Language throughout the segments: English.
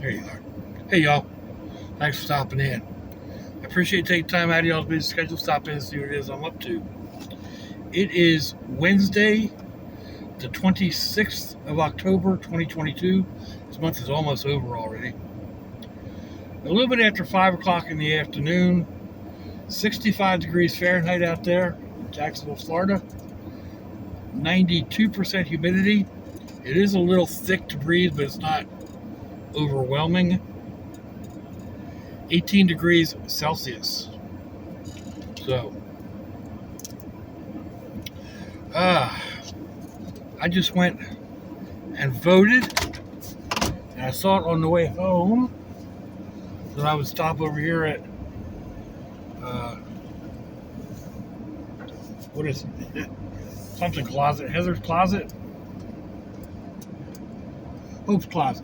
There you are. Hey, y'all. Thanks for stopping in. I appreciate you taking time out of y'all's busy schedule to stop in and see what it is I'm up to. It is Wednesday, the 26th of October, 2022. This month is almost over already. A little bit after 5 o'clock in the afternoon. 65 degrees Fahrenheit out there in Jacksonville, Florida. 92% humidity. It is a little thick to breathe, but it's not overwhelming. 18 degrees Celsius. So, I just went and voted, and I saw it on the way home that I would stop over here at, what is it? Something closet, Heather's Closet? Hope's Closet.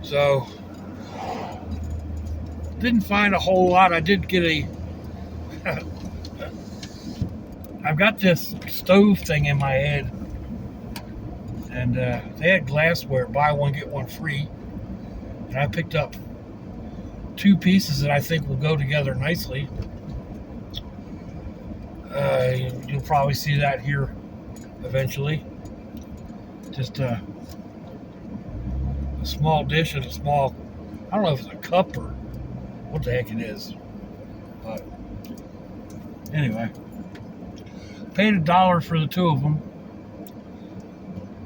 So, didn't find a whole lot. I did get I've got this stove thing in my head, and they had glassware, buy one, get one free, and I picked up 2 pieces that I think will go together nicely. You'll probably see that here eventually. Just a small dish and a small, I don't know if it's a cup or what the heck it is. But anyway, paid $1 for the 2 of them.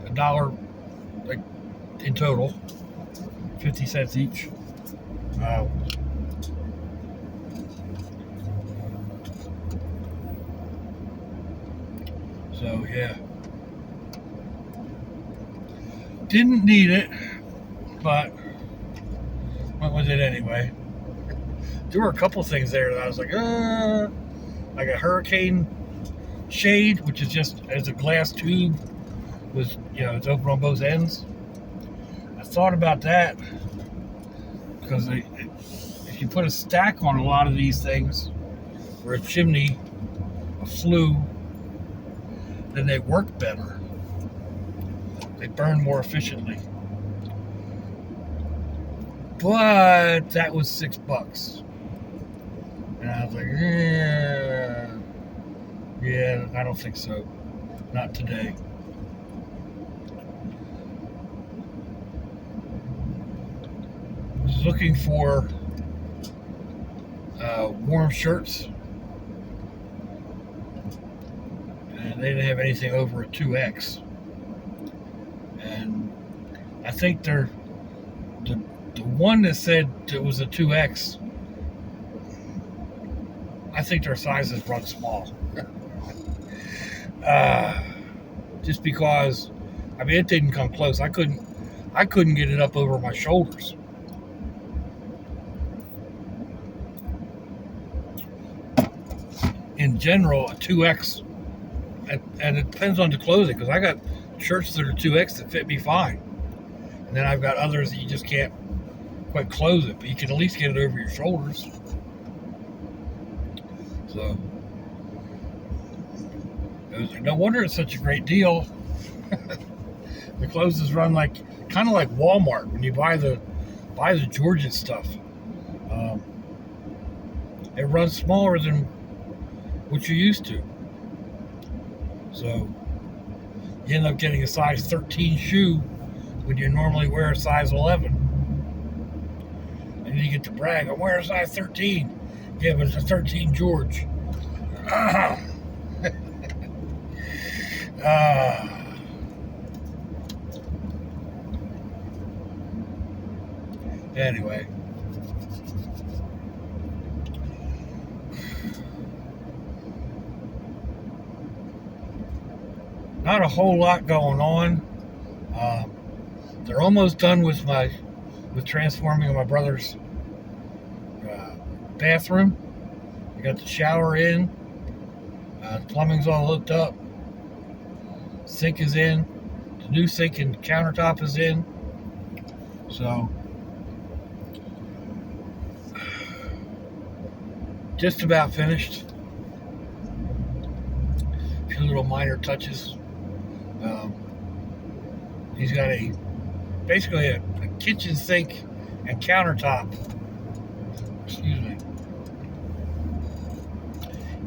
$1 like in total, 50 cents each. So yeah, didn't need it, but went with it anyway. There were a couple things there that I was like a hurricane shade, which is just as a glass tube with, it's open on both ends. I thought about that because if you put a stack on a lot of these things, or a chimney, a flue, then they work better. They burn more efficiently. But that was $6. And I was like, yeah, I don't think so. Not today. I was looking for warm shirts. And they didn't have anything over a 2X. And I think the one that said it was a 2X, I think their sizes run small. Just because, it didn't come close. I couldn't get it up over my shoulders. In general, a 2X, and it depends on the clothing, because I got shirts that are 2X that fit me fine. And then I've got others that you just can't quite close it, but you can at least get it over your shoulders. So, no wonder it's such a great deal. The clothes run kind of like Walmart when you buy the Georgia stuff. It runs smaller than what you're used to. So you end up getting a size 13 shoe when you normally wear a size 11. And then you get to brag, I'm wearing a size 13. Yeah, but it's a 13 George. Anyway. Not a whole lot going on. They're almost done with transforming my brother's bathroom. I got the shower in. The plumbing's all hooked up. Sink is in. The new sink and countertop is in. So, just about finished. A few little minor touches. Um, he's got basically a kitchen sink and countertop, excuse me,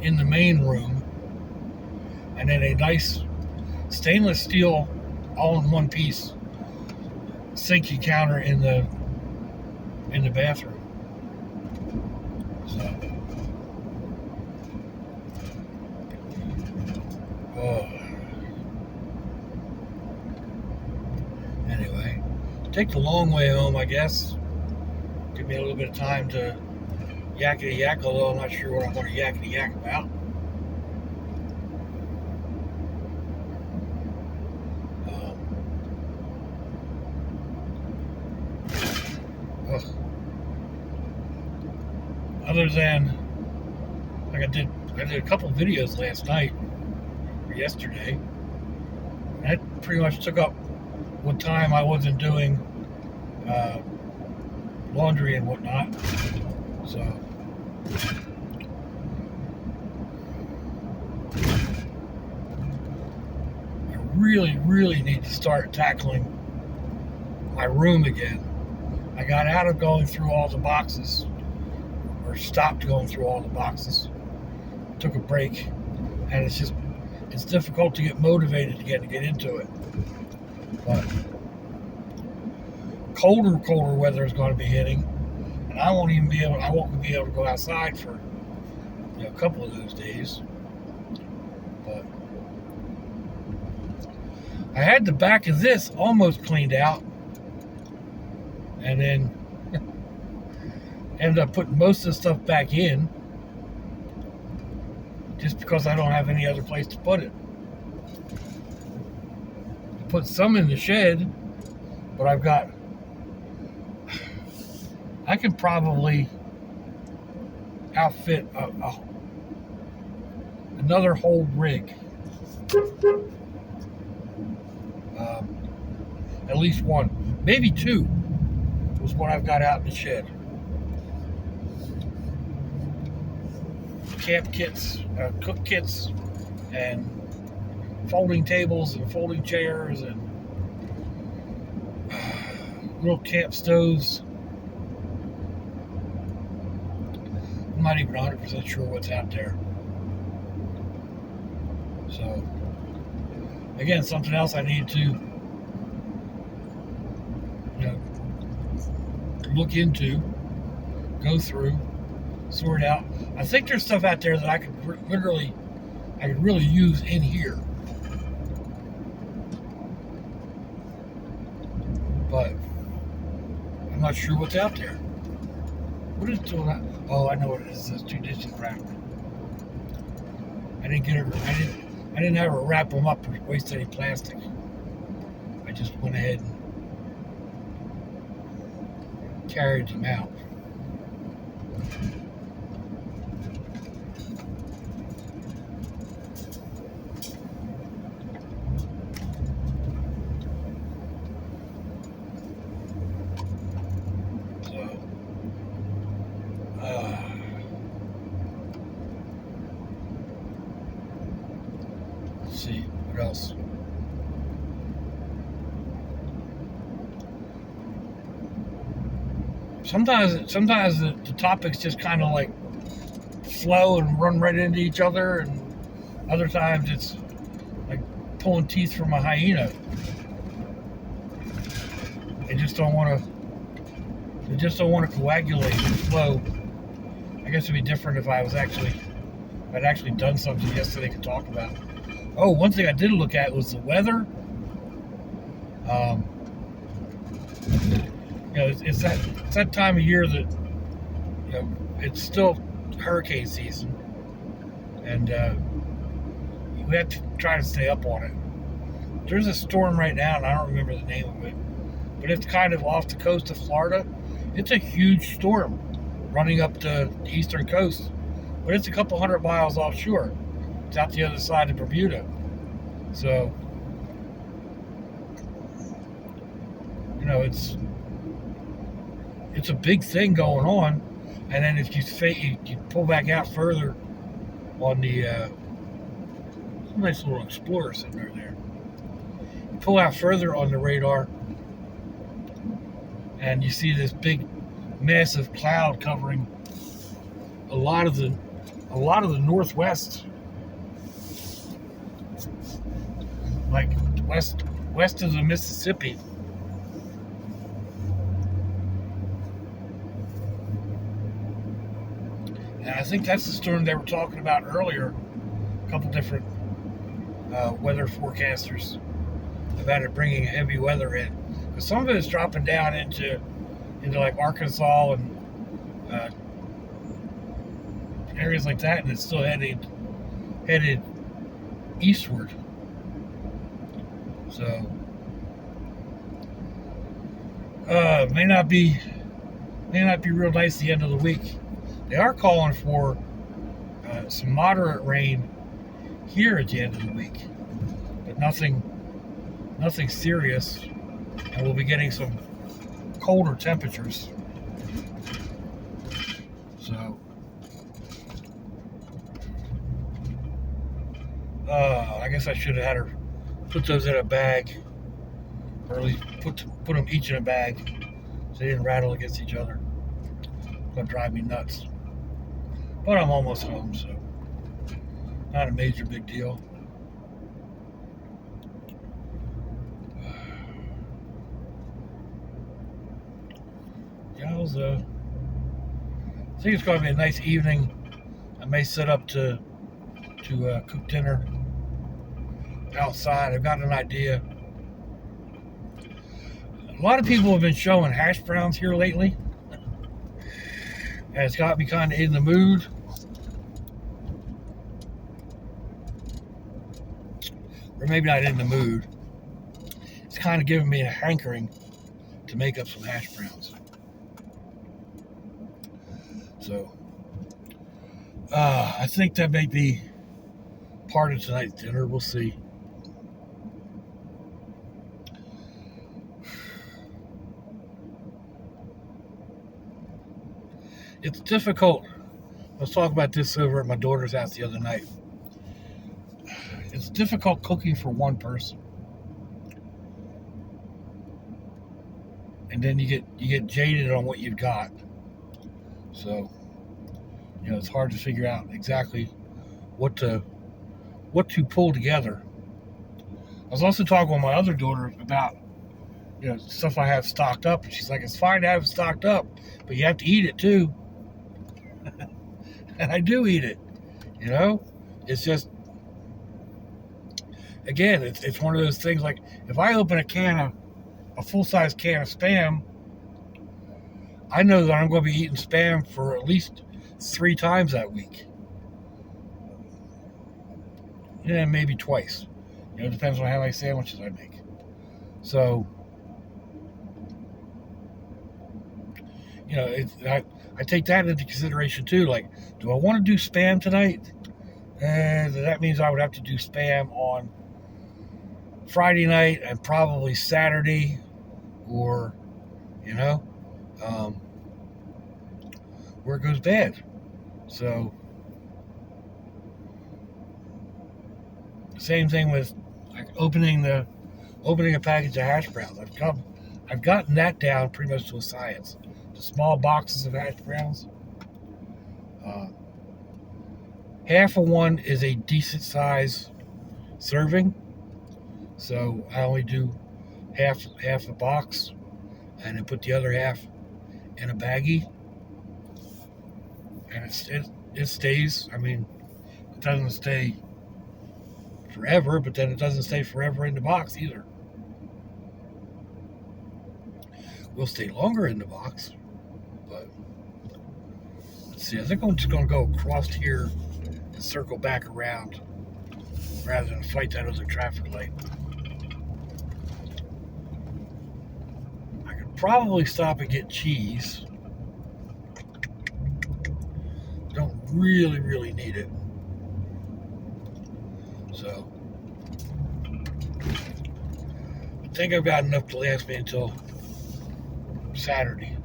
in the main room, and then a nice stainless steel all-in-one piece sink and counter in the bathroom. So, anyway, take the long way home, I guess. Give me a little bit of time to yakety yak, although I'm not sure what I'm going to yakety yak about. Other than, like I did a couple videos last night or yesterday. That pretty much took up what time I wasn't doing laundry and whatnot. So I really need to start tackling my room again. I got out of going through all the boxes, or stopped going through all the boxes. Took a break, and it's difficult to get motivated again to get into it. But colder weather is going to be hitting, and I won't be able to go outside for a couple of those days. But I had the back of this almost cleaned out, and then ended up putting most of the stuff back in just because I don't have any other place to put it. I put some in the shed, but I can probably outfit another whole rig. At least one, maybe two, was what I've got out in the shed. Camp kits, cook kits, and folding tables and folding chairs and little camp stoves. I'm not even 100% sure what's out there. So, again, something else I need to look into, go through, sort out. I think there's stuff out there that I could really use in here. But I'm not sure what's out there. What is doing that? Oh, I know what it is. It's two dishes wrapped. I didn't have to wrap them up or waste any plastic. I just went ahead and carried them out. Let's see, what else? Sometimes the topics just kind of like flow and run right into each other, and other times it's like pulling teeth from a hyena. They just don't want to coagulate and flow. I guess it'd be different if I'd actually done something yesterday to talk about. Oh, one thing I did look at was the weather. It's that time of year that it's still hurricane season, and we have to try to stay up on it. There's a storm right now, and I don't remember the name of it, but it's kind of off the coast of Florida. It's a huge storm running up the eastern coast, but it's a couple 100 miles offshore. It's out the other side of Bermuda. So, it's a big thing going on. And then if you pull back out further on the nice little Explorer sitting right there. pull out further on the radar, and you see this big, massive cloud covering a lot of the northwest, like west of the Mississippi. And I think that's the storm they were talking about earlier. A couple different weather forecasters about it bringing heavy weather in. Because some of it is dropping down into like Arkansas and areas like that, and it's still headed eastward. So may not be real nice the end of the week. They are calling for some moderate rain here at the end of the week, but nothing serious, and we'll be getting some colder temperatures. So I guess I should have had her put those in a bag, or at least put them each in a bag so they didn't rattle against each other. It's gonna drive me nuts. But I'm almost home, so not a major big deal. Yeah, I think it's going to be a nice evening. I may set up to cook dinner outside. I've got an idea. A lot of people have been showing hash browns here lately, and it's got me kind of in the mood. Or maybe not in the mood. It's kind of giving me a hankering to make up some hash browns. So, I think that may be part of tonight's dinner. We'll see. It's difficult. I was talking about this over at my daughter's house the other night. It's difficult cooking for one person. And then you get jaded on what you've got. So, it's hard to figure out exactly what to pull together. I was also talking with my other daughter about stuff I have stocked up, and she's like, it's fine to have it stocked up, but you have to eat it too. And I do eat it. It's just, again, it's one of those things, like if I open a full-size can of Spam, I know that I'm going to be eating Spam for at least 3 times that week. Yeah, maybe twice. It depends on how many sandwiches I make. So, I take that into consideration too. Like, do I want to do Spam tonight? And that means I would have to do Spam on Friday night and probably Saturday, or, where it goes bad. So, same thing with like opening a package of hash browns. I've gotten that down pretty much to a science. The small boxes of hash browns. Half of one is a decent size serving. So I only do half the box, and then put the other half in a baggie. And it stays. I mean, it doesn't stay forever, but then it doesn't stay forever in the box either. Will stay longer in the box, but let's see. I think I'm just going to go across here and circle back around rather than fight that other traffic light. I could probably stop and get cheese. Don't really need it. So, I think I've got enough to last me until Saturday.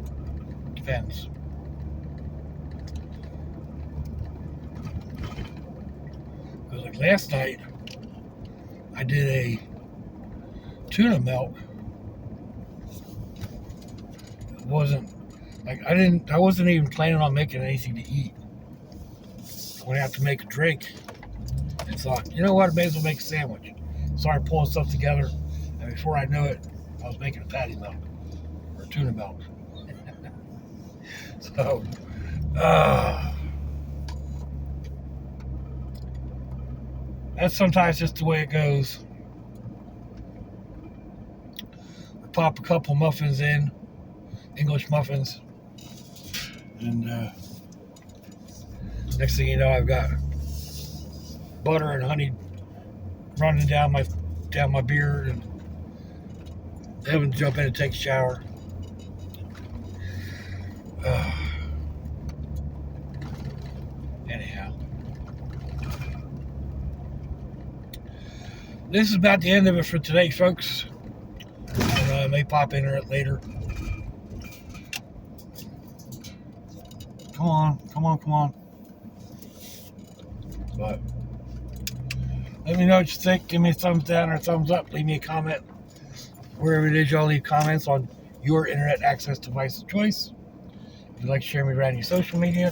Depends. Because like last night, I did a tuna melt wasn't like I wasn't even planning on making anything to eat. I went out to make a drink and thought, you know what, I may as well make a sandwich. Started pulling stuff together, and before I knew it, I was making a patty melt or tuna melt. So, that's sometimes just the way it goes. I pop a couple muffins in, English muffins, and next thing you know, I've got butter and honey running down my beard, and having to jump in and take a shower. Anyhow, this is about the end of it for today, folks. I may pop in it later. Come on. But let me know what you think. Give me a thumbs down or a thumbs up. Leave me a comment. Wherever it is y'all leave comments on your internet access device of choice. If you'd like to share me around your social media,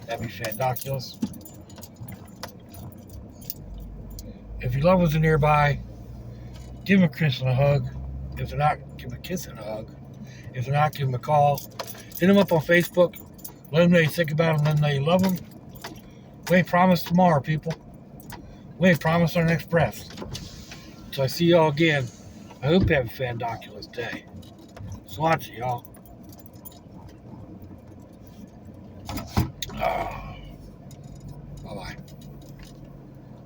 that'd be fandoculous. If your loved ones are nearby, give them a kiss and a hug. If they're not, give them a kiss and a hug. If they're not, give them a call. Hit them up on Facebook. Let them know you think about them. Let them know you love them. We ain't promised tomorrow, people. We ain't promised our next breath. So I see y'all again. I hope you have a fandoculous day. So watch it, y'all.